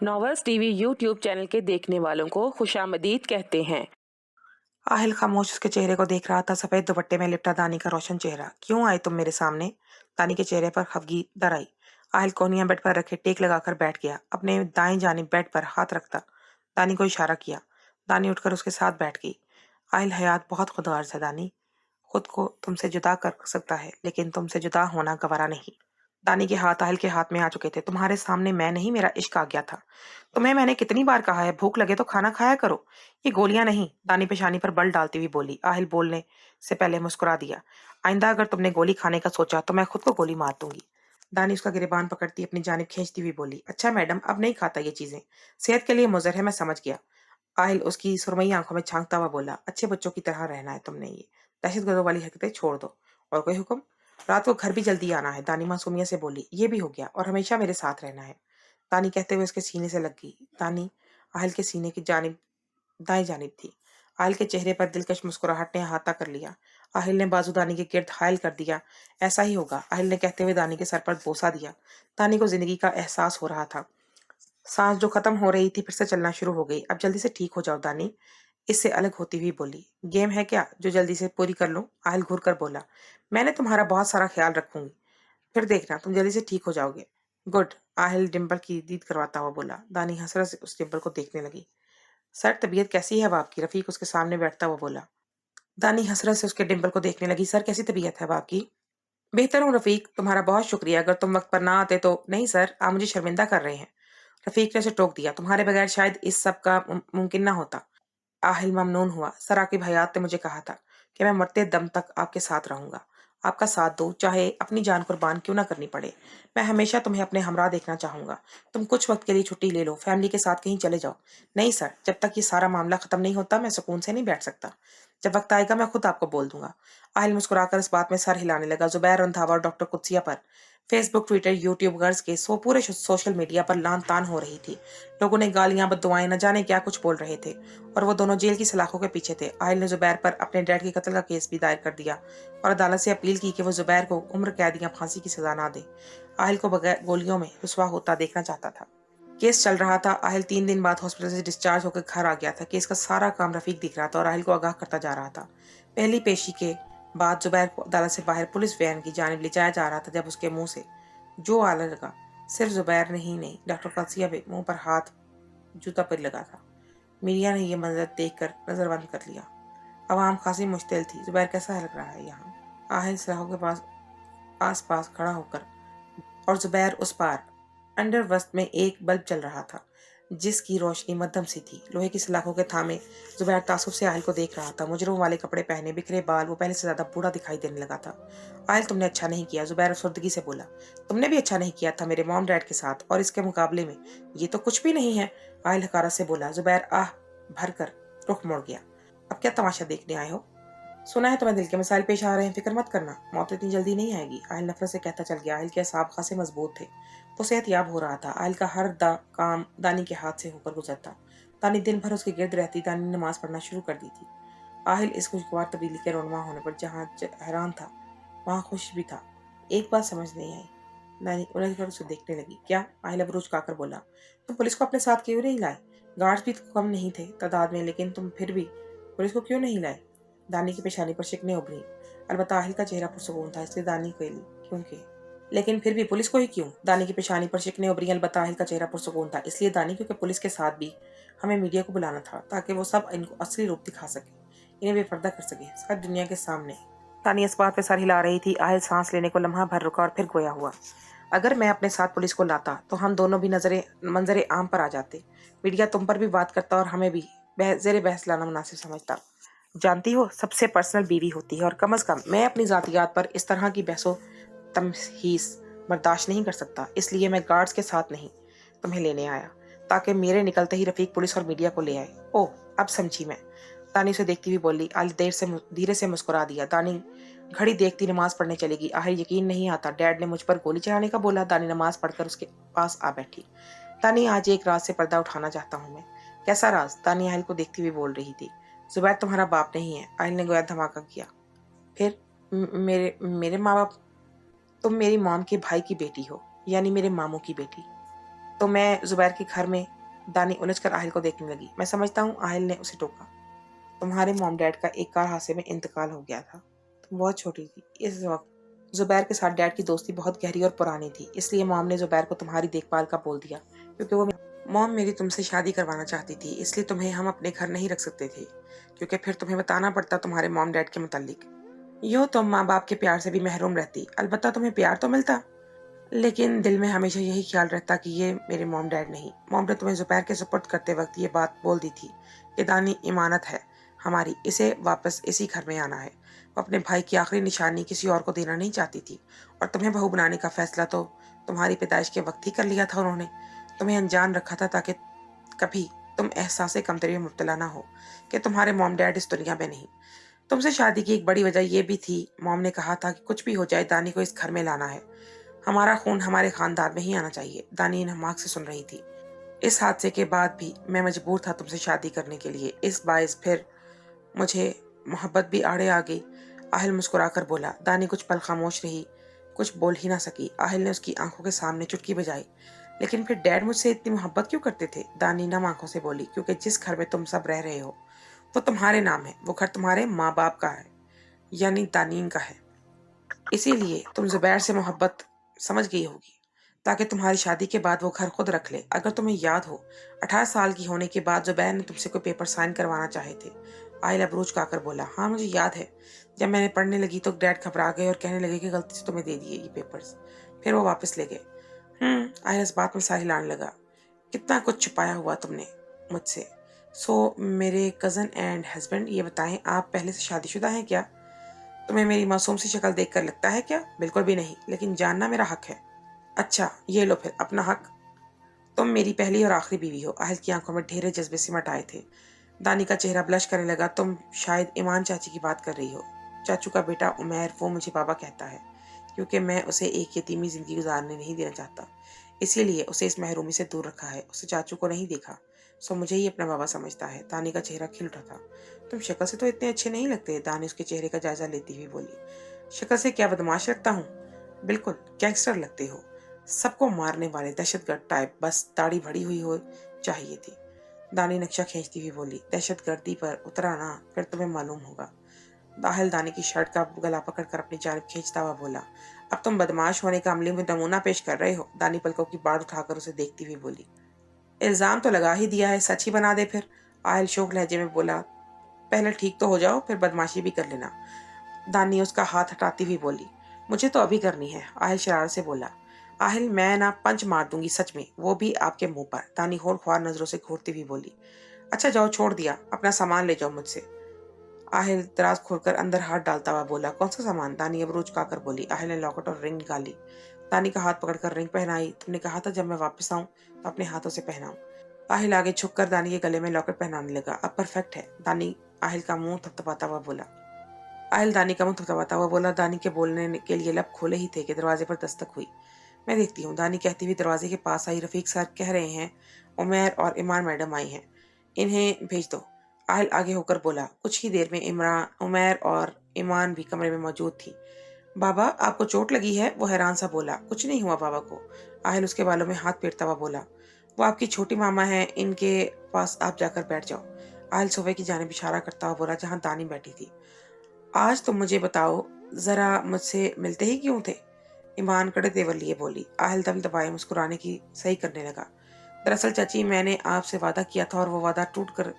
Novels TV YouTube channel के देखने वालों को खुशामदीद कहते हैं। आहिल खामोश उसके चेहरे को देख रहा था। सफेद दुपट्टे में लिपटा दानी का रोशन चेहरा। क्यों आए तुम मेरे सामने? दानी के चेहरे पर खफगी दर आई। आहिल कोनिया बेड पर रखे टेक लगाकर बैठ गया। अपने दाएं जानिब बेड पर हाथ रखता दानी को इशारा किया। दानी उठकर उसके साथ बैठ गई। आहिल, हयात बहुत खुदगर्ज है दानी। खुद को तुमसे जुदा कर सकता है, लेकिन तुमसे जुदा होना गवारा नहीं। दानी के हाथ आहिल के हाथ में आ चुके थे। तुम्हारे सामने मैं नहीं, मेरा इश्क आ गया था। तुम्हें मैंने कितनी बार कहा है, भूख लगे तो खाना खाया करो, ये गोलियां नहीं। दानी पेशानी पर बल डालती हुई बोली। आहिल बोलने से पहले मुस्कुरा दिया। आइंदा अगर तुमने गोली खाने का सोचा तो मैं खुद को गोली मार दूंगी। दानी उसका गिरेबान पकड़ती अपनी जानिब खींचती हुई बोली। अच्छा मैडम, अब नहीं खाता ये चीजें, सेहत के लिए मुज़र है, मैं समझ गया। आहिल उसकी सुरमई आंखों में झांकता हुआ बोला। अच्छे बच्चों की तरह रहना है तुमने, ये दहशतगर्दों वाली हरकतें छोड़ दो। और कोई हुक्म? रात को घर भी जल्दी आना है। दानी मासूमिया से बोली। ये भी हो गया, और हमेशा मेरे साथ रहना है। दानी कहते हुए उसके सीने से लग गई। दानी आहिल के सीने की जानिब दाएं जानिब थी। आहिल के चेहरे पर दिलकश मुस्कुराहट ने अहाता कर लिया। आहिल ने बाजू दानी के गिर्द हायल कर दिया। ऐसा ही होगा, आहिल ने कहते हुए दानी के सर पर बोसा दिया। दानी को जिंदगी का एहसास हो रहा था। सांस जो खत्म हो रही थी फिर से चलना शुरू हो गई। अब जल्दी से ठीक हो जाओ दानी, इससे अलग होती हुई बोली। गेम है क्या जो जल्दी से पूरी कर लूं? आहिल घूर कर बोला। मैंने तुम्हारा बहुत सारा ख्याल रखूंगी, फिर देखना तुम जल्दी से ठीक हो जाओगे। गुड, आहिल डिम्पल की दीद करवाता हुआ बोला। दानी हसरत से उस डिम्पल को देखने लगी। सर, तबीयत कैसी है अब आपकी? रफीक उसके सामने बैठता हुआ बोला। दानी हसरत से उसके डिम्पल को देखने लगी। सर, कैसी तबीयत है अब आपकी? बेहतर हूँ रफीक, तुम्हारा बहुत शुक्रिया। अगर तुम वक्त पर ना आते तो। नहीं सर, आप मुझे शर्मिंदा कर रहे हैं। रफीक ने उसे टोक दिया। तुम्हारे बगैर शायद इस सब का मुमकिन ना होता। आहिल ममनून हुआ। सर, आकिब हयात ने मुझे कहा था कि मैं मरते दम तक आपके साथ रहूंगा, आपका साथ दूं, चाहे अपनी जान कुर्बान क्यों ना करनी पड़े। मैं हमेशा तुम्हें अपने हमरा देखना चाहूंगा। तुम कुछ वक्त के लिए छुट्टी ले लो, फैमिली के साथ कहीं चले जाओ। नहीं सर, जब तक ये सारा मामला खत्म नहीं होता मैं सुकून से नहीं बैठ सकता। जब वक्त आएगा मैं खुद आपको बोल दूंगा। आहिल मुस्कुराकर इस बात में सर हिलाने लगा। जुबैर रंधावा और डॉक्टर कुदसिया पर फेसबुक, ट्विटर, यूट्यूब गर्ल्स के पूरे सोशल मीडिया पर लान तान हो रही थी। लोगों ने गालियां, बद्दुआएं, न जाने क्या कुछ बोल रहे थे, और वो दोनों जेल की सलाखों के पीछे थे। आहिल ने जुबैर पर अपने डैड के कत्ल का केस भी दायर कर दिया और अदालत से अपील की कि वो जुबैर को उम्र कैद या फांसी की सजा ना दे। आहिल को बगैर गोलियों में रुसवा होता देखना चाहता था। केस चल रहा था। आहिल 3 दिन बाद हॉस्पिटल से डिस्चार्ज होकर घर आ गया था। केस का सारा काम रफीक दिख रहा था और आहिल को आगाह करता जा रहा था। पहली पेशी के बाद जुबैर को अदालत से बाहर पुलिस वैन की जानिब ले जाया जा रहा था जब उसके मुंह से जो आला लगा। सिर्फ जुबैर नहीं, डॉक्टर कलसिया भी मुंह पर हाथ जूता पर लगा था। मीडिया ने यह मंजर देखकर नजरबंद कर लिया। अवाम खासी मुश्तिल थी। जुबैर कैसा लग रहा है यहाँ? आहिल सलाखों के पास आस पास खड़ा होकर, और जुबैर उस पार। अंडर वस्त में एक बल्ब चल रहा था जिसकी रोशनी मध्यम सी थी। लोहे की सलाखों के थामे जुबैर तासुब से आहिल को देख रहा था। मुजरों वाले कपड़े पहने, बिखरे बाल, वो पहले से ज्यादा बूढ़ा दिखाई देने लगा था। आहिल, तुमने अच्छा नहीं किया, जुबैर अफसरदगी से बोला। तुमने भी अच्छा नहीं किया था मेरे मॉम डैड के साथ, और इसके मुकाबले में ये तो कुछ भी नहीं है। आहिल हकारत से बोला। जुबैर आह भर कर रुख मोड़ गया। अब क्या तमाशा देखने आए हो? सुना है तुम्हें दिल के मसाइल पेश आ रहे हैं, फिक्र मत करना, मौत इतनी जल्दी नहीं आएगी। आहिल नफरत से कहता चल गया। आहिल के असाब खासे मजबूत थे, वो सेहतयाब हो रहा था। आहिल का हर काम दानी के हाथ से होकर गुजरता। दानी दिन भर उसके गिर्द रहती। दानी ने नमाज पढ़ना शुरू कर दी थी। आहिल इस खुशगवार तब्दीली के रोनमा होने पर जहाँ हैरान था वहाँ खुश भी था। एक बात समझ नहीं आई। दानी उलझ कर उसे देखने लगी। क्या? आहिल अब रुचकाकर बोला। तुम पुलिस को अपने साथ क्यों नहीं लाए? गार्ड्स भी तो कम नहीं थे तादाद में, लेकिन तुम फिर भी पुलिस को क्यों नहीं लाए? दानी की पेशानी पर शिकने उभरी। अलबत्ता आहिल का चेहरा पुरसुकून था, इसलिए दानी के लिए क्योंकि लेकिन फिर भी पुलिस को ही क्यों? दानी की पेशानी पर शिकने उभरी। अलबत्ता आहिल का चेहरा पुरसुकून था, इसलिए दानी, क्योंकि पुलिस के साथ भी हमें मीडिया को बुलाना था ताकि वो सब इनको असली रूप दिखा सके, इन्हें बेपर्दा कर सके सारी दुनिया के सामने। दानी इस बात पे सर हिला रही थी। आहिल सांस लेने को लम्हा भर रुका और फिर गोया हुआ। अगर मैं अपने साथ पुलिस को लाता तो हम दोनों भी मंजरे आम पर आ जाते। मीडिया तुम पर भी बात करता और हमें भी जेरे बहस लाना मुनासिब समझता। जानती हो, सबसे पर्सनल बीवी होती है, और कम से कम मैं अपनी जातियात पर इस तरह की बहसो तमहीस बर्दाश्त नहीं कर सकता। इसलिए मैं गार्ड्स के साथ नहीं तुम्हें लेने आया, ताकि मेरे निकलते ही रफीक पुलिस और मीडिया को ले आए। ओह, अब समझी मैं। दानी उसे देखती हुई बोली। आली धीरे से मुस्कुरा दिया। दानी घड़ी देखती नमाज पढ़ने चलेगी। आहिर, यकीन नहीं आता, डैड ने मुझ पर गोली चलाने का बोला। दानी नमाज पढ़कर उसके पास आ बैठी। दानी, आज एक राज से पर्दा उठाना चाहता हूँ मैं। कैसा राज? दानी आहिल को देखती हुई बोल रही थी। जुबैर तुम्हारा बाप नहीं है। आहिल ने गोया धमाका किया। फिर मेरे मेरे माँ बाप? तुम मेरी मॉम के भाई की बेटी हो, यानी मेरे मामू की बेटी। तो मैं जुबैर के घर में। दानी उलझ कर आहिल को देखने लगी। मैं समझता हूँ, आहिल ने उसे टोका। तुम्हारे मॉम डैड का एक कार हादसे में इंतकाल हो गया था। तुम बहुत छोटी थी इस वक्त। जुबैर के साथ डैड की दोस्ती बहुत गहरी और पुरानी थी, इसलिए मॉम ने जुबैर को तुम्हारी देखभाल का बोल दिया, क्योंकि वो मॉम मेरी तुमसे शादी करवाना चाहती थी, इसलिए तुम्हें हम अपने घर नहीं रख सकते थे, क्योंकि फिर तुम्हें बताना पड़ता तुम्हारे मॉम डैड के मुतालिक। यूँ तुम माँ बाप के प्यार से भी महरूम रहती। अलबत्ता तुम्हें प्यार तो मिलता, लेकिन दिल में हमेशा यही ख्याल रहता कि ये मेरे मॉम डैड नहीं। मॉम ने तुम्हें जुबैर के सुपुर्द करते वक्त ये बात बोल दी थी कि दानी इमानत है हमारी, इसे वापस इसी घर में आना है। वो अपने भाई की आखिरी निशानी किसी और को देना नहीं चाहती थी, और तुम्हें बहू बनाने का फैसला तो तुम्हारी पैदाइश के वक्त ही कर लिया था उन्होंने। तुम्हें अनजान रखा था ताकि कभी तुम एहसास कमतरी में मुब्तला ना हो कि तुम्हारे मॉम डैड इस दुनिया में नहीं। तुमसे शादी की एक बड़ी वजह यह भी थी, मॉम ने कहा था कि कुछ भी हो जाए दानी को इस घर में लाना है। हमारा खून हमारे खानदान में ही आना चाहिए। दानी नहमाक से सुन रही थी। इस हादसे के बाद भी मैं मजबूर था तुमसे शादी करने के लिए। इस बायस फिर मुझे मोहब्बत भी आड़े आ गई। आहिल मुस्कुराकर बोला। दानी कुछ पल खामोश रही, कुछ बोल ही ना सकी। आहिल ने उसकी आंखों के सामने चुटकी बजाई। लेकिन फिर डैड मुझसे इतनी मोहब्बत क्यों करते थे? दानी नम आंखों से बोली। क्योंकि जिस घर में तुम सब रह रहे हो वो तुम्हारे नाम है, वो घर तुम्हारे माँ बाप का है, यानी दानीन का है। इसीलिए तुम जुबैर से मोहब्बत समझ गई होगी, ताकि तुम्हारी शादी के बाद वो घर खुद रख ले। अगर तुम्हें याद हो, 18 साल की होने के बाद जुबैर ने तुमसे कोई पेपर साइन करवाना चाहे थे। आहिल अबरूज खाकर बोला। हाँ, मुझे याद है। जब मैंने पढ़ने लगी तो डैड घबरा गए और कहने लगे कि गलती से तुम्हें दे दिए ये पेपर्स, फिर वो वापस ले गए। आहिल इस बात में साह हिलाने लगा। कितना कुछ छुपाया हुआ तुमने मुझसे। मेरे कज़न एंड हस्बैंड, ये बताएं, आप पहले से शादीशुदा हैं क्या? तुम्हें मेरी मासूम सी शक्ल देखकर लगता है क्या? बिल्कुल भी नहीं, लेकिन जानना मेरा हक है। अच्छा, ये लो फिर अपना हक। तुम मेरी पहली और आखिरी बीवी हो। आहिल की आंखों में ढेरे जज्बे सिमट आए थे। दानी का चेहरा ब्लश करने लगा। तुम शायद ईमान चाची की बात कर रही हो। चाचू का बेटा उमैर, वो मुझे बाबा कहता है, क्योंकि मैं उसे एक यतीमी जिंदगी गुजारने नहीं देना चाहता, इसीलिए उसे इस महरूमी से दूर रखा है। उसे चाचू को नहीं देखा, सो मुझे ही अपना बाबा समझता है। दानी का चेहरा खिल उठा था। तुम शक्ल से तो इतने अच्छे नहीं लगते। दानी उसके चेहरे का जायजा लेती हुई बोली। शक्ल से क्या बदमाश लगता हूँ? बिल्कुल गैंगस्टर लगते हो, सबको मारने वाले दहशतगर्द टाइप। बस दाढ़ी भरी हुई हो चाहिए थी। दानी नक्शा खींचती हुई बोली। दहशतगर्दी पर उतरा ना, फिर तुम्हें मालूम होगा। दाहिल दानी की शर्ट का गला पकड़कर अपनी जानिब खींचता हुआ बोला। अब तुम बदमाश होने का अमली में नमूना पेश कर रहे हो। दानी पलकों की बाड़ उठाकर उसे देखती हुई बोली। इल्जाम तो लगा ही दिया है, सच ही बना दे फिर। आहिल शोक लहजे में बोला। पहले ठीक तो हो जाओ, फिर बदमाशी भी कर लेना। दानी उसका हाथ हटाती हुई बोली। मुझे तो अभी करनी है। आहिल शरारत से बोला। आहिल, मैं ना पंच मार दूंगी सच में, वो भी आपके मुंह पर। दानी होर ख्वार नजरों से घूरती हुई बोली। अच्छा जाओ, छोड़ दिया, अपना सामान ले जाओ मुझसे। आहिल दराज खोलकर अंदर हाथ डालता हुआ बोला। कौन सा सामान? दानी अबरूज खाकर बोली। आहिल ने लॉकेट और रिंग निकाली। दानी का हाथ पकड़कर रिंग पहनाई। तुमने कहा था जब मैं वापस आऊं तो अपने हाथों से पहनाऊं। आहिल आगे झुककर दानी के गले में लॉकेट पहनाने लगा। अब परफेक्ट है। दानी आहिल का मुंह थपथपाता हुआ बोला। आहिल दानी का मुंह थपथपाता हुआ बोला। दानी के बोलने के लिए लब खोले ही थे कि दरवाजे पर दस्तक हुई। मैं देखती हूँ। दानी कहती हुई दरवाजे के पास आई। रफीक सर कह रहे हैं उमैर और ईमान मैडम आई हैं, इन्हें भेज दो। आहिल आगे होकर बोला। कुछ ही देर में उमैर और ईमान भी कमरे में मौजूद थी। बाबा, आपको चोट लगी है? वो हैरान सा बोला। कुछ नहीं हुआ बाबा को। आहिल उसके बालों में हाथ फेरता हुआ बोला। वो आपकी छोटी मामा है, इनके पास आप जाकर बैठ जाओ। आहिल सोफे की जानिब इशारा करता हुआ बोला जहां दानी बैठी थी। आज तुम मुझे बताओ, जरा मुझसे मिलते ही क्यों थे? ईमान कड़े तेवर लिए बोली। आहिल दम दबाए मुस्कुराने की सही करने लगा। दरअसल चाची, मैंने आपसे वादा किया था और वो वादा टूट कर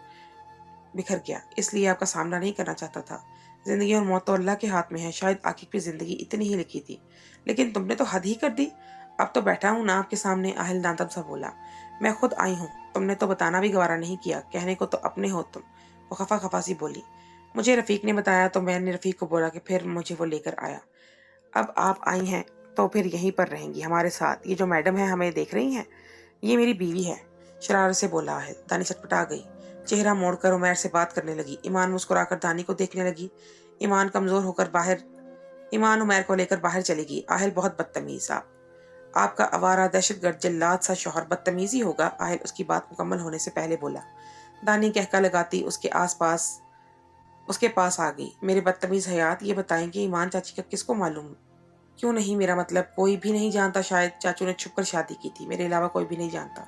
बिखर गया, इसलिए आपका सामना नहीं करना चाहता था। जिंदगी और मौत तो अल्लाह के हाथ में है। शायद आकिब की जिंदगी इतनी ही लिखी थी, लेकिन तुमने तो हद ही कर दी। अब तो बैठा हूं ना आपके सामने। आहिल दांतन सा बोला। मैं खुद आई हूँ, तुमने तो बताना भी गवारा नहीं किया। कहने को तो अपने हो तुम। वो खफा खफा सी बोली। मुझे रफीक ने बताया तो मैंने रफीक को बोला कि फिर मुझे वो लेकर आया। अब आप आई हैं तो फिर यहीं पर रहेंगी हमारे साथ। ये जो मैडम है हमें देख रही हैं, ये मेरी बीवी है। शरारत से बोला है। दानी छटपटा गई। चेहरा मोड़कर उमैर से बात करने लगी। ईमान मुस्कुराकर दानी को देखने लगी। ईमान कमजोर होकर बाहर ईमान उमैर को लेकर बाहर चली गई। आहिल बहुत बदतमीज। आपका आवारा दहशतगर्द जल्लाद सा शौहर बदतमीज ही होगा। आहिल उसकी बात मुकम्मल होने से पहले बोला। दानी कहका लगाती उसके पास आ गई। मेरे बदतमीज हयात, ये बताएं कि ईमान चाची का किसको मालूम क्यों नहीं? मेरा मतलब कोई भी नहीं जानता। शायद चाचू ने छुप कर शादी की थी, मेरे अलावा कोई भी नहीं जानता।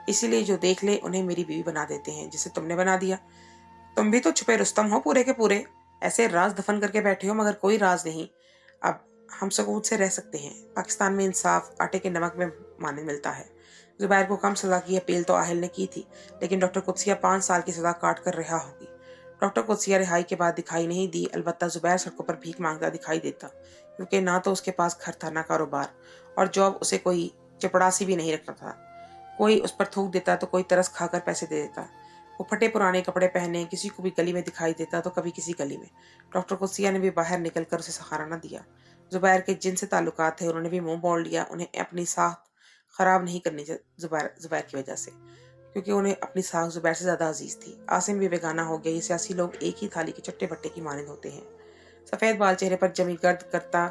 इसीलिए जो देख ले उन्हें मेरी बीवी बना देते हैं, जिसे तुमने बना दिया। तुम भी तो छुपे रुस्तम हो पूरे के पूरे। ऐसे राज दफन करके बैठे हो मगर कोई राज नहीं। अब हम सकूत से रह सकते हैं। पाकिस्तान में इंसाफ आटे के नमक में माने मिलता है। जुबैर को कम सजा की अपील तो आहिल ने की थी, लेकिन डॉक्टर कुदसिया 5 साल की सजा काट कर रिहा होगी। डॉक्टर कुदसिया रिहाई के बाद दिखाई नहीं दी, अलबत्ता जुबैर सड़कों पर भीख मांगता दिखाई देता, क्योंकि ना तो उसके पास घर था ना कारोबार, और जॉब उसे कोई चपड़ासी भी नहीं रखता था। कोई उस पर थूक देता तो कोई तरस खाकर पैसे दे देता। वो फटे पुराने कपड़े पहने किसी को भी गली में दिखाई देता तो कभी किसी गली में। डॉक्टर कुदसिया ने भी बाहर निकलकर उसे सहारा न दिया। जुबैर के जिनसे ताल्लुकात थे उन्होंने भी मुंह मोड़ लिया, उन्हें अपनी साख खराब नहीं करनी जुबैर की वजह से, क्योंकि उन्हें अपनी साख जुबैर से ज्यादा अजीज थी। आसिम भी बेगाना हो गया। ये सियासी लोग एक ही थाली के चट्टे बट्टे की मानंद होते हैं। सफेद बाल चेहरे पर जमी गर्द करता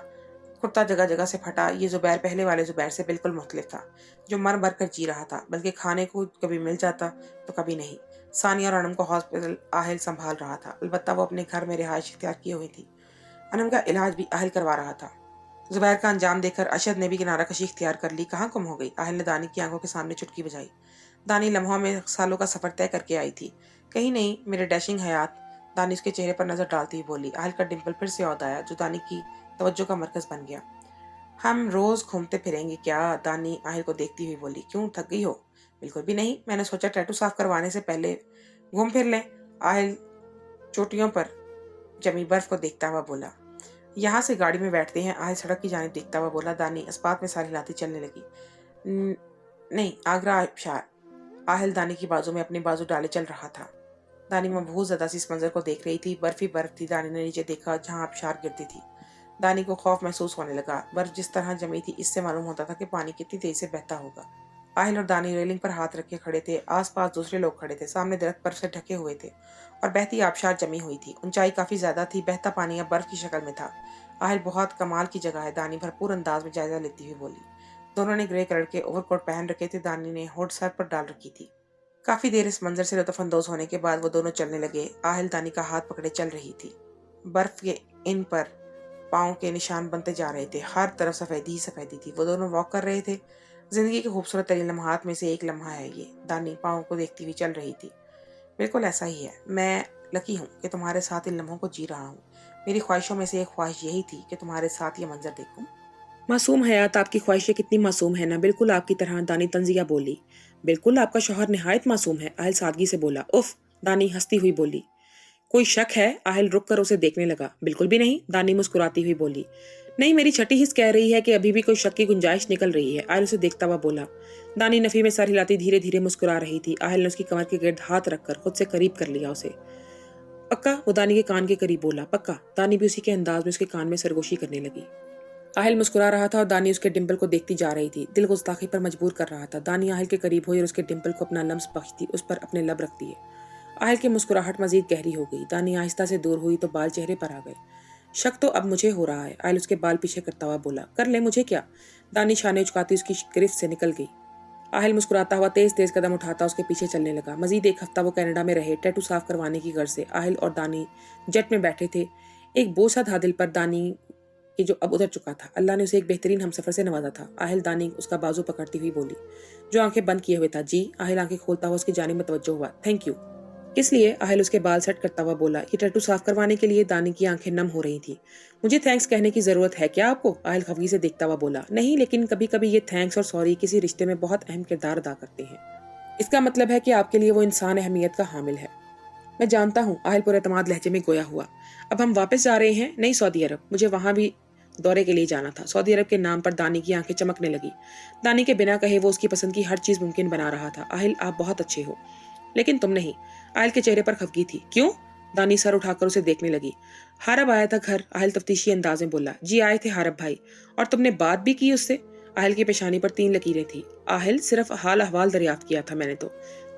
कुर्ता जगह जगह से फटा। ये जुबैर पहले वाले जुबैर से बिल्कुल मुख्तलिफ था, जो मर मर कर जी रहा था, बल्कि खाने को कभी मिल जाता तो कभी नहीं। सानिया और अनम को हॉस्पिटल आहिल संभाल रहा था, अलबत्ता वो अपने घर में रिहाइश इख्तियार किए हुई थी। अनम का इलाज भी आहिल करवा रहा था। जुबैर का अंजाम देखकर अशद ने भी किनारा कशी इख्तियार कर ली। कहाँ गुम हो गई? आहिल ने दानी की आंखों के सामने चुटकी बजाई। दानी लम्हों में सालों का सफर तय करके आई थी। कहीं नहीं, मेरे डैशिंग हयात। दानी उसके चेहरे पर नजर डालती हुई बोली। आहिल का डिम्पल फिर से याद आया, जो दानी की तवज्जो का मरकज बन गया। हम रोज घूमते फिरेंगे क्या? दानी आहिल को देखती हुई बोली। क्यों, थक गई हो? बिल्कुल भी नहीं, मैंने सोचा टैटू साफ करवाने से पहले घूम फिर लें। आहिल चोटियों पर जमी बर्फ को देखता हुआ बोला। यहाँ से गाड़ी में बैठते हैं। आहिल सड़क की जानिब देखता हुआ बोला। दानी इस्पात में सारी हिलाती चलने लगी। नहीं, आगरा आबशार। आहिल दानी की बाजू में अपनी बाजू डाले चल रहा था। दानी मबहूत ज़्यादा सी इस मंजर को देख रही थी। बर्फ ही बर्फ थी। दानी ने नीचे देखा जहाँ आबशार गिरती थी। दानी को खौफ महसूस होने लगा। बर्फ जिस तरह जमी थी, इससे मालूम होता था कि पानी कितनी तेज से बहता होगा। आहिल और दानी रेलिंग पर हाथ रखे खड़े थे। आसपास दूसरे लोग खड़े थे। सामने दरख्त बर्फ से ढके हुए थे और बहती आबशार जमी हुई थी। ऊंचाई काफी ज्यादा थी। बहता पानी अब बर्फ की शक्ल में था। आहिल, बहुत कमाल की जगह है। दानी भरपूर अंदाज में जायजा लेती हुई बोली। दोनों ने ग्रे कलर के ओवरकोट पहन रखे थे। दानी ने हुड सर पर डाल रखी थी। काफी देर इस मंजर से लुत्फअंदोज होने के बाद वो दोनों चलने लगे। आहिल दानी का हाथ पकड़े चल रही थी। बर्फ के इन पर पाँव के निशान बनते जा रहे थे। हर तरफ सफेदी ही सफेदी थी। वो दोनों वॉक कर रहे थे। जिंदगी के खूबसूरत तरीन लम्हात में से एक लम्हा है ये। दानी पाँव को देखती हुई चल रही थी। बिल्कुल ऐसा ही है। मैं लकी हूँ कि तुम्हारे साथ इन लम्हों को जी रहा हूँ। मेरी ख्वाहिशों में से एक ख्वाहिश यही थी कि तुम्हारे साथ ये मंजर देखूं। मासूम हयात, आपकी ख्वाहिशें कितनी मासूम है ना, बिल्कुल आपकी तरह। दानी तंजिया बोली। बिल्कुल, आपका शौहर निहायत मासूम है, आहिल सादगी से बोला। उफ, दानी हंसती हुई बोली। कोई शक है? आहिल रुक कर उसे देखने लगा। बिल्कुल भी नहीं, दानी मुस्कुराती हुई बोली। नहीं, मेरी छठी हिस्स कह रही है कि अभी भी कोई शक की गुंजाइश निकल रही है। आहिल उसे देखता हुआ बोला। दानी नफी में सर हिलाती धीरे धीरे मुस्कुरा रही थी। आहिल ने उसकी कमर के गिर्द हाथ रखकर खुद से करीब कर लिया उसे। पक्का? वो दानी के कान के करीब बोला। पक्का। दानी भी उसी के अंदाज में उसके कान में सरगोशी करने लगी। आहिल मुस्कुरा रहा था और दानी उसके डिंपल को देखती जा रही थी। दिल गुस्ताखी पर मजबूर कर रहा था। दानी आहिल के करीब हुई और उसके डिंपल को अपना लम्स बख्शती उस पर अपने लब रख दिए। आहिल की मुस्कुराहट मजीद गहरी हो गई। दानी आहिस्ता से दूर हुई तो बाल चेहरे पर आ गए। शक तो अब मुझे हो रहा है, आहिल उसके बाल पीछे करता हुआ बोला। कर ले, मुझे क्या? दानी शाने उचकाती उसकी गिरफ्त से निकल गई। आहिल मुस्कुराता हुआ तेज तेज कदम उठाता उसके पीछे चलने लगा। मजीद एक हफ्ता वो कनाडा में रहे। टैटू साफ करवाने की गर्ज से आहिल और दानी जेट में बैठे थे। एक बोझ सा था दिल पर दानी कि जो अब उतर चुका था। अल्लाह ने उसे एक बेहतरीन हमसफर से नवाजा था। आहिल दानी उसका बाजू पकड़ती हुई बोली, जो आंखें बंद किए हुए था। जी। आहिल आंखें खोलता हुआ उसकी जानिब मुतवज्जो हुआ। Thank you. किस लिए? आहिल उसके बाल सेट करता हुआ बोला। ये टैटू साफ करवाने के लिए। दानी की आंखें नम हो रही थी। मुझे थैंक्स कहने की जरूरत है क्या आपको? आहिल खफगी से देखता हुआ बोला। नहीं, लेकिन कभी कभी ये थैंक्स और सॉरी किसी रिश्ते में बहुत अहम किरदार अदा करते हैं। इसका मतलब है कि आपके लिए वो इंसान अहमियत का हामिल है। मैं जानता हूँ, आहिल पुरएतमाद लहजे में गोया हुआ। अब हम वापस जा रहे हैं? नहीं, सऊदी अरब। मुझे वहां भी दौरे के लिए जाना था। सऊदी अरब के नाम पर दानी की आंखें चमकने लगी। दानी के बिना कहे वो उसकी पसंद की हर चीज मुमकिन बना रहा था। आहिल, आप बहुत अच्छे हो, लेकिन तुम नहीं। आहिल के चेहरे पर खफगी थी। क्यों? दानी सर उठाकर उसे देखने लगी। हारब आया था घर? आहिल तफ्तीशी अंदाज में बोला। जी, आए थे हारब भाई। और तुमने बात भी की उससे? आहिल की पेशानी पर 3 लकीरें थी। आहिल, सिर्फ हाल अहवाल दरियाफ्त किया था मैंने तो।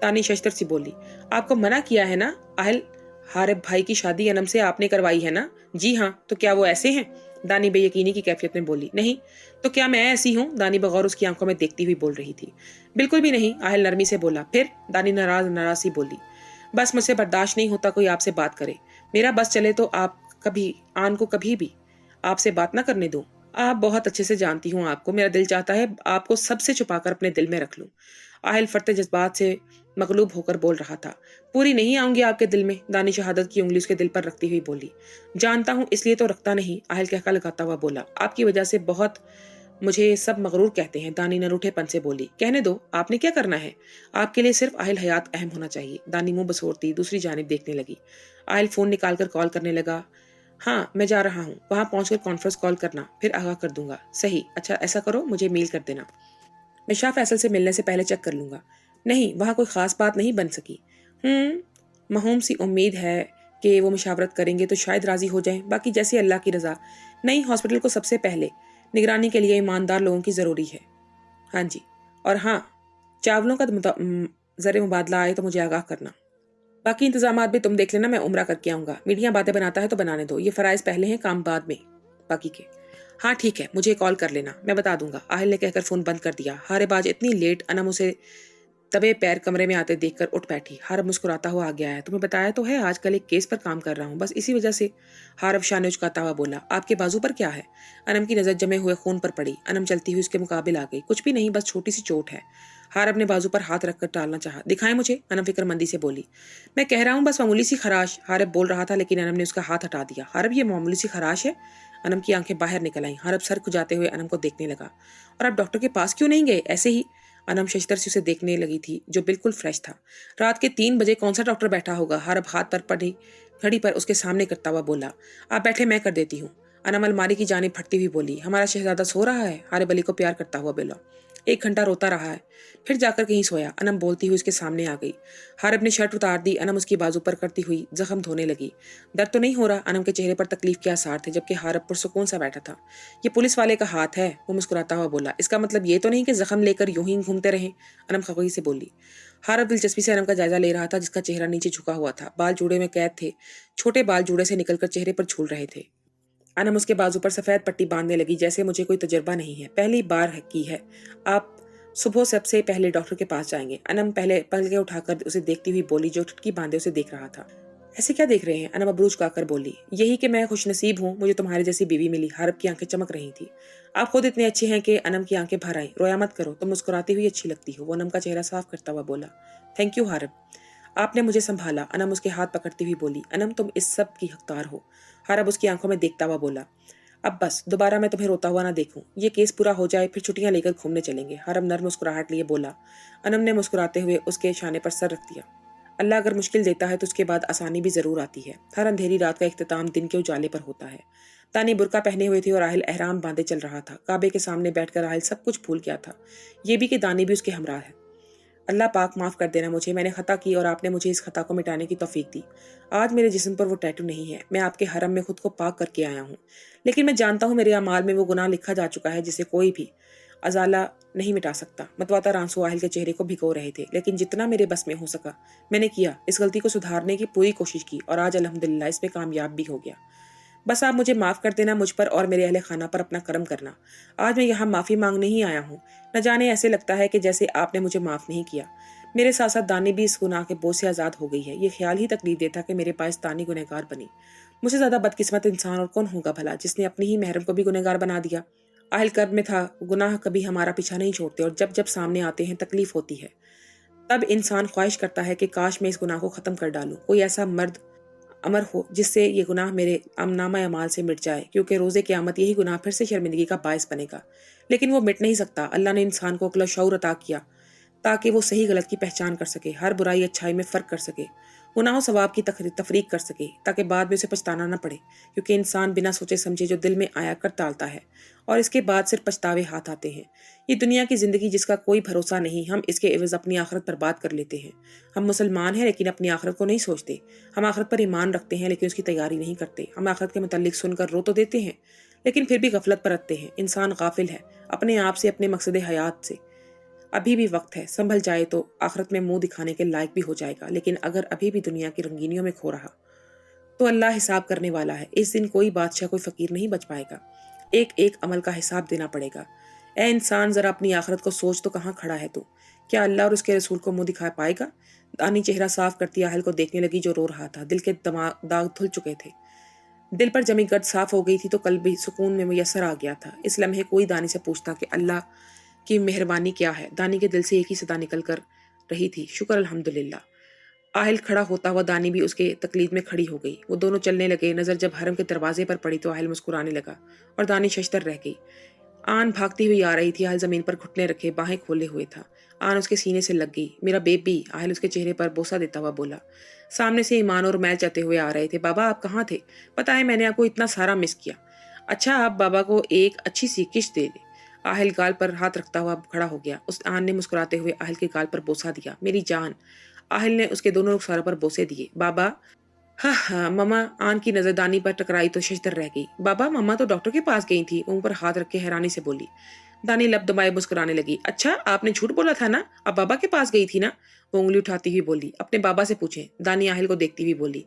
दानी शशतर सी बोली। आपको मना किया है ना? आहिल, हारब भाई की शादी अनम से आपने करवाई है ना? जी हाँ। तो क्या वो ऐसे हैं? दानी बेयकीनी की कैफियत में बोली। नहीं। तो क्या मैं ऐसी हूँ? दानी बगौर उसकी आंखों में देखती हुई बोल रही थी। बिल्कुल भी नहीं, आहिल नरमी से बोला। फिर? दानी नाराज नाराज सी बोली। बस मुझसे बर्दाश्त नहीं होता कोई आपसे बात करे। मेरा बस चले तो आप कभी आन को कभी भी आपसे बात ना करने दूं। आप बहुत अच्छे से जानती हूँ आपको, मेरा दिल चाहता है आपको सबसे छुपाकर अपने दिल में रख लूं। आहिल फटते जज्बात से मगलूब होकर बोल रहा था। पूरी नहीं आऊंगी आपके दिल में, दानी शहादत की उंगली उसके दिल पर रखती हुई बोली। जानता हूँ इसलिए तो रखता नहीं, आहिल कहका लगाता हुआ बोला। आपकी वजह से बहुत मुझे सब मगरूर कहते हैं, दानी न रूठेपन से बोली। कहने दो, आपने क्या करना है? आपके लिए सिर्फ आहिल हयात अहम होना चाहिए। दानी मुंह बसोरती दूसरी जानिब देखने लगी। आहिल फोन निकालकर कॉल करने लगा। हाँ, मैं जा रहा हूँ, वहां पहुंचकर कॉन्फ्रेंस कॉल करना, फिर आगाह कर दूंगा। सही, अच्छा ऐसा करो, मुझे मेल कर देना, मैं शाह फैसल से मिलने से पहले चेक कर लूंगा। नहीं, वहां कोई खास बात नहीं बन सकी। महूम सी उम्मीद है कि वो मुशावरत करेंगे तो शायद राजी हो जाएं, बाकी जैसी अल्लाह की रजा। नहीं, हॉस्पिटल को सबसे पहले निगरानी के लिए ईमानदार लोगों की जरूरी है। हाँ जी, और हाँ, चावलों का ज़र मुबादला आए तो मुझे आगाह करना। बाकी इंतजामात भी तुम देख लेना, मैं उम्रा करके आऊंगा। मीडिया बातें बनाता है तो बनाने दो, ये फराइज पहले हैं, काम बाद में बाकी के। हाँ ठीक है, मुझे कॉल कर लेना, मैं बता दूंगा, आहिल ने कहकर फोन बंद कर दिया। हारे बाज इतनी लेट, अनम उसे तबे पैर कमरे में आते देखकर उठ बैठी। हारब मुस्कुराता हुआ आ गया है, तुम्हें बताया तो है आजकल एक केस पर काम कर रहा हूँ, बस इसी वजह से। हारब शान उचकाता हुआ बोला। आपके बाजू पर क्या है? अनम की नजर जमे हुए खून पर पड़ी। अनम चलती हुई उसके मुकाबिल आ गई। कुछ भी नहीं, बस छोटी सी चोट है। हारब ने बाजू पर हाथ रखकर टालना चाहा। दिखाएं मुझे, अनम फिक्रमंदी से बोली। मैं कह रहा हूँ बस मामूली सी खराश, हारब बोल रहा था, लेकिन अनम ने उसका हाथ हटा दिया। हारब, ये मामूली सी खराश है? अनम की आंखें बाहर निकल आईं। हारब सर खुजाते हुए अनम को देखने लगा। और आप डॉक्टर के पास क्यों नहीं गए? ऐसे ही? अनम शशतर से उसे देखने लगी थी, जो बिल्कुल फ्रेश था। रात के 3 बजे कौन सा डॉक्टर बैठा होगा? हारब हाथ पर पड़ी घड़ी पर उसके सामने करता हुआ बोला। आप बैठे, मैं कर देती हूँ। अनम अलमारी की जानिब फटती हुई बोली। हमारा शहजादा सो रहा है? हारब अली को प्यार करता हुआ बोला। 1 घंटा रोता रहा है, फिर जाकर कहीं सोया। अनम बोलती हुई उसके सामने आ गई। हारब ने शर्ट उतार दी। अनम उसकी बाजू पर करती हुई जख्म धोने लगी। दर्द तो नहीं हो रहा? अनम के चेहरे पर तकलीफ के आसार थे, जबकि हारब पुरसुकून सा बैठा था। ये पुलिस वाले का हाथ है, वो मुस्कुराता हुआ बोला। इसका मतलब ये तो नहीं कि जख्म लेकर यूं ही घूमते रहे? अनम खगोई से बोली। हारब दिलचस्पी से अनम का जायजा ले रहा था, जिसका चेहरा नीचे झुका हुआ था। बाल जूड़े में कैद थे, छोटे बाल जूड़े से निकलकर चेहरे पर झूल रहे थे। अनम उसके बाजू पर सफेद पट्टी बांधने लगी, जैसे मुझे कोई तजुर्बा नहीं है, पहली बार की है। आप सुबह सबसे पहले डॉक्टर के पास जाएंगे। अनम पहले पलके उठाकर उसे देखती हुई बोली, जो टुटकी बांधे उसे देख रहा था। ऐसे क्या देख रहे हैं? अनम अबरूज काकर बोली। यही कि मैं खुशनसीब हूँ, मुझे तुम्हारी जैसी बीवी मिली। हारब की आंखें चमक रही थी। आप खुद इतने अच्छे हैं कि अनम की आंखें भर आई। रोया मत करो, तुम मुस्कुराती हुई अच्छी लगती हो, वो अनम का चेहरा साफ करता हुआ बोला। थैंक यू हारब, आपने मुझे संभाला। अनम उसके हाथ पकड़ती हुई बोली। अनम, तुम इस सब की हकदार हो। हारब उसकी आंखों में देखता हुआ बोला। अब बस दोबारा मैं तुम्हें रोता हुआ ना देखूं। ये केस पूरा हो जाए, फिर छुट्टियां लेकर घूमने चलेंगे। हारब नर्म मुस्कुराहट लिए बोला। अनम ने मुस्कुराते हुए उसके शाने पर सर रख दिया। अल्लाह अगर मुश्किल देता है तो उसके बाद आसानी भी जरूर आती है। हर अंधेरी रात का इख्तिताम दिन के उजाले पर होता है। तानी बुरका पहने हुए थी और आहिल एहराम बांधे चल रहा था। काबे के सामने बैठकर आहिल सब कुछ भूल गया था, ये भी कि दानी भी उसके हमरा है। अल्लाह पाक माफ़ कर देना मुझे, मैंने खता की और आपने मुझे इस खता को मिटाने की तौफीक दी। आज मेरे जिस्म पर वो टैटू नहीं है, मैं आपके हरम में खुद को पाक करके आया हूँ। लेकिन मैं जानता हूँ मेरे अमाल में वो गुनाह लिखा जा चुका है जिसे कोई भी अजाला नहीं मिटा सकता। मतवाता आंसू आहिल के चेहरे को भिगो रहे थे, लेकिन जितना मेरे बस में हो सका मैंने किया। इस गलती को सुधारने की पूरी कोशिश की और आज अल्हम्दुलिल्लाह इसमें कामयाब भी हो गया। बस आप मुझे माफ़ कर देना, मुझ पर और मेरे अहले खाना पर अपना करम करना। आज मैं यहाँ माफ़ी मांगने ही आया हूँ। न जाने ऐसे लगता है कि जैसे आपने मुझे माफ़ नहीं किया। मेरे साथ साथ दानी भी इस गुनाह के बोझ से आज़ाद हो गई है। ये ख्याल ही तकलीफ देता कि मेरे पास दानी गुनहगार बनी। मुझसे ज़्यादा बदकिस्मत इंसान और कौन होगा भला, जिसने अपनी ही महरम को भी गुनहगार बना दिया। आहिल कर्ब में था। गुनाह कभी हमारा पीछा नहीं छोड़ते और जब जब सामने आते हैं तकलीफ होती है। तब इंसान ख्वाहिश करता है कि काश मैं इस गुनाह को ख़त्म कर डालूं। कोई ऐसा मर्द अमर हो जिससे ये गुनाह मेरे अमनामा अमाल से मिट जाए, क्योंकि रोज़े क़यामत यही गुनाह फिर से शर्मिंदगी का बायस बनेगा। लेकिन वो मिट नहीं सकता। अल्लाह ने इंसान को अक्ल शऊर अता किया ताकि वो सही गलत की पहचान कर सके, हर बुराई अच्छाई में फ़र्क कर सके, गुनाह सवाब की तफरीक कर सके, ताकि बाद में उसे पछताना न पड़े। क्योंकि इंसान बिना सोचे समझे जो दिल में आया कर टालता है और इसके बाद सिर्फ पछतावे हाथ आते हैं। ये दुनिया की ज़िंदगी जिसका कोई भरोसा नहीं, हम इसके एवज़ अपनी आखिरत बर्बाद कर लेते हैं। हम मुसलमान हैं लेकिन अपनी आखिरत को नहीं सोचते। हम आखिरत पर ईमान रखते हैं लेकिन उसकी तैयारी नहीं करते। हम आखिरत के मुतल्लिक सुनकर रो तो देते हैं लेकिन फिर भी गफलत बरतते हैं। इंसान गाफिल है अपने आप से, अपने मकसद हयात से। अभी भी वक्त है, संभल जाए तो आखिरत में मुंह दिखाने के लायक भी हो जाएगा। लेकिन अगर अभी भी दुनिया की रंगीनियों में खो रहा तो अल्लाह हिसाब करने वाला है। इस दिन कोई बादशाह कोई फकीर नहीं बच पाएगा। एक एक अमल का हिसाब देना पड़ेगा। ए इंसान, जरा अपनी आखिरत को सोच तो, कहाँ खड़ा है तू? क्या अल्लाह और उसके रसूल को मुंह दिखा पाएगा? दानी चेहरा साफ करती आहिल को देखने लगी जो रो रहा था। दिल के दाग धुल चुके थे। دل پر جمی گرد صاف ہو گئی تھی تو قلبی سکون میں میسر آ گیا تھا۔ اس لمحے کوئی دانی سے پوچھتا کہ اللہ کی مہربانی کیا ہے، دانی کے دل سے ایک ہی صدا نکل کر رہی تھی، شکر الحمدللہ۔ آہل کھڑا ہوتا ہوا دانی بھی اس کے تقلید میں کھڑی ہو گئی۔ وہ دونوں چلنے لگے۔ نظر جب حرم کے دروازے پر پڑی تو آہل مسکرانے لگا اور دانی ششدر رہ گئی۔ آن بھاگتی ہوئی آ رہی تھی۔ آہل زمین پر گھٹنے رکھے باہیں کھولے ہوئے تھا۔ آن اس کے سینے سے لگ گئی۔ میرا بیبی، آہل اس کے چہرے پر بوسہ دیتا ہوا بولا۔ سامنے سے ایمان اور میل چاہتے ہوئے آ رہے تھے۔ بابا آپ کہاں تھے؟ پتا ہے میں نے آپ کو اتنا سارا مس کیا۔ اچھا آپ بابا کو ایک اچھی سی کش دے دے۔ آہل گال پر ہاتھ رکھتا ہوا کھڑا ہو گیا۔ اس آن نے مسکراتے ہوئے آہل کے گال پر بوسہ دیا۔ میری جان۔ آہل نے اس کے دونوں رخساروں پر بوسے دیے۔ بابا ہاں ماما۔ آن کی نظر دانی پر ٹکرائی تو ششدر رہ گئی۔ بابا ماما تو ڈاکٹر کے پاس گئی تھی، منہ پر ہاتھ رکھ کے حیرانی سے بولی۔ دانی لب دبائے مسکرانے لگی۔ اچھا آپ نے جھوٹ بولا تھا نا، اب بابا کے پاس گئی تھی نا؟ وہ انگلی اٹھاتی ہوئی بولی۔ اپنے بابا سے پوچھیں، دانی آہل کو دیکھتی ہوئی بولی۔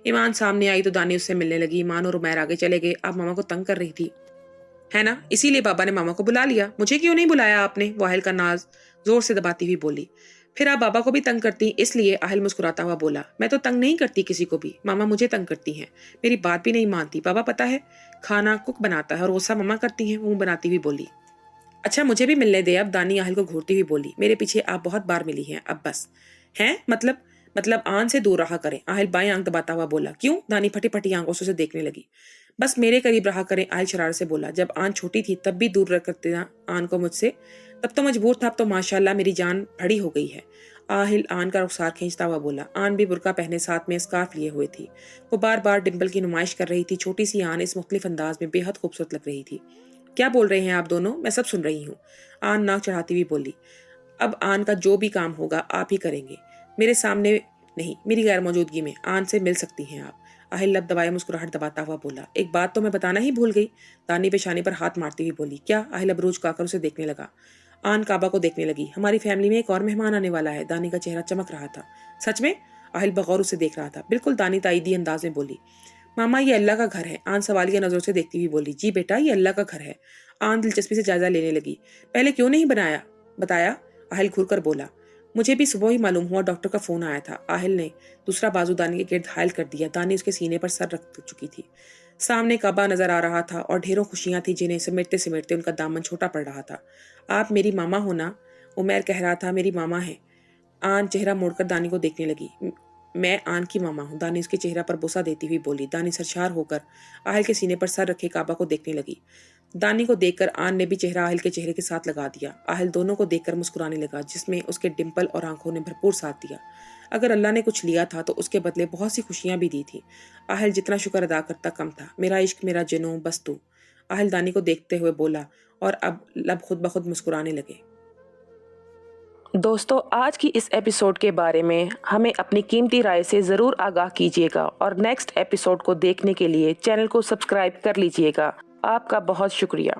ایمان سامنے آئی تو دانی اس سے ملنے لگی۔ ایمان اور عمیر آگے چلے گئے۔ آپ ماما کو تنگ کر رہی تھی ہے نا، اسی لیے بابا نے ماما کو بلا لیا۔ مجھے کیوں نہیں بلایا آپ نے؟ وہ آہل کا ناز زور سے دباتی ہوئی بولی۔ پھر آپ بابا کو بھی تنگ کرتی اس لیے؟ آہل مسکراتا ہوا بولا۔ میں تو تنگ نہیں کرتی کسی کو بھی، ماما مجھے تنگ کرتی ہیں، میری بات بھی نہیں مانتی۔ بابا پتا ہے کھانا کک بناتا ہے اور غصہ ماما کرتی ہیں، منہ بناتی ہوئی بولی۔ اچھا مجھے بھی ملنے دے اب، دانی آہل کو گھورتی ہوئی بولی۔ میرے پیچھے آپ بہت بار ملی ہیں، اب بس۔ ہیں مطلب آن سے دور رہا کریں، آہل بائیں آنکھ دباتا ہوا بولا۔ کیوں؟ دانی پھٹی پھٹی آنکھوں سے اسے دیکھنے لگی۔ بس میرے قریب رہا کریں، آہل شرارت سے بولا۔ جب آن چھوٹی تھی تب بھی دور رکھتے نا آن کو مجھ سے، تب تو مجبور تھا، اب تو ماشاءاللہ میری جان بھڑی ہو گئی ہے۔ آہل آن کا رخسار کھینچتا ہوا بولا۔ آن بھی برقع پہنے ساتھ میں اسکارف لیے ہوئے تھی۔ وہ بار بار ڈمپل کی نمائش کر رہی تھی۔ چھوٹی سی آن اس مختلف انداز میں بے حد خوبصورت لگ رہی تھی۔ کیا بول رہے ہیں آپ دونوں؟ میں سب سن رہی ہوں، آن ناک چڑھاتی ہوئی بولی۔ اب آن کا جو بھی کام ہوگا آپ ہی کریں گے، میرے سامنے نہیں، میری غیر موجودگی میں آن سے مل سکتی ہیں آپ۔ آہل لب دبائے مسکراہٹ دباتا ہوا بولا۔ ایک بات تو میں بتانا ہی بھول گئی، دانی پیشانی پر ہاتھ مارتی ہوئی بولی۔ کیا؟ آہل ابروج کا کر اسے دیکھنے لگا۔ آن کعبہ کو دیکھنے لگی۔ ہماری فیملی میں ایک اور مہمان آنے والا ہے، دانی کا چہرہ چمک رہا تھا۔ سچ میں؟ آہل بغور اسے دیکھ رہا تھا۔ بالکل، دانی تائیدی انداز میں بولی۔ ماما یہ اللہ کا گھر ہے، آن سوالیہ نظروں سے دیکھتی ہوئی بولی۔ جی بیٹا یہ اللہ کا گھر ہے۔ آن دلچسپی سے جائزہ لینے لگی۔ پہلے کیوں نہیں بتایا؟ آہل گھور کر بولا۔ مجھے بھی صبح ہی معلوم ہوا، ڈاکٹر کا فون آیا تھا۔ آہل نے دوسرا بازو دانی کے گرد حائل کر دیا۔ دانی اس کے سینے پر سر رکھ چکی تھی۔ سامنے کعبہ نظر آ رہا تھا اور ڈھیروں خوشیاں تھیں جنہیں سمیٹتے سمیٹتے ان کا دامن چھوٹا پڑ رہا تھا۔ آپ میری ماما ہو نا؟ عمیر کہہ رہا تھا میری ماما ہے۔ آن چہرہ موڑ کر دانی کو دیکھنے لگی۔ میں آن کی ماما ہوں، دانی اس کے چہرہ پر بوسہ دیتی ہوئی بولی۔ دانی سرشار ہو کر آہل کے سینے پر سر رکھے کعبہ کو دیکھنے لگی۔ دانی کو دیکھ کر آن نے بھی چہرہ آہل کے چہرے کے ساتھ لگا دیا۔ آہل دونوں کو دیکھ کر مسکرانے لگا، جس میں اس کے ڈمپل اور آنکھوں نے بھرپور ساتھ دیا۔ اگر اللہ نے کچھ لیا تھا تو اس کے بدلے بہت سی خوشیاں بھی دی تھی۔ آہل جتنا شکر ادا کرتا کم تھا۔ میرا عشق میرا جنوں بس تو، آہل دانی کو دیکھتے ہوئے بولا اور اب لب خود بخود مسکرانے لگے۔ دوستو آج کی اس ایپیسوڈ کے بارے میں ہمیں اپنی قیمتی رائے سے ضرور آگاہ کیجیے گا اور نیکسٹ ایپیسوڈ کو دیکھنے کے لیے چینل کو سبسکرائب کر لیجیے گا۔ آپ کا بہت شکریہ۔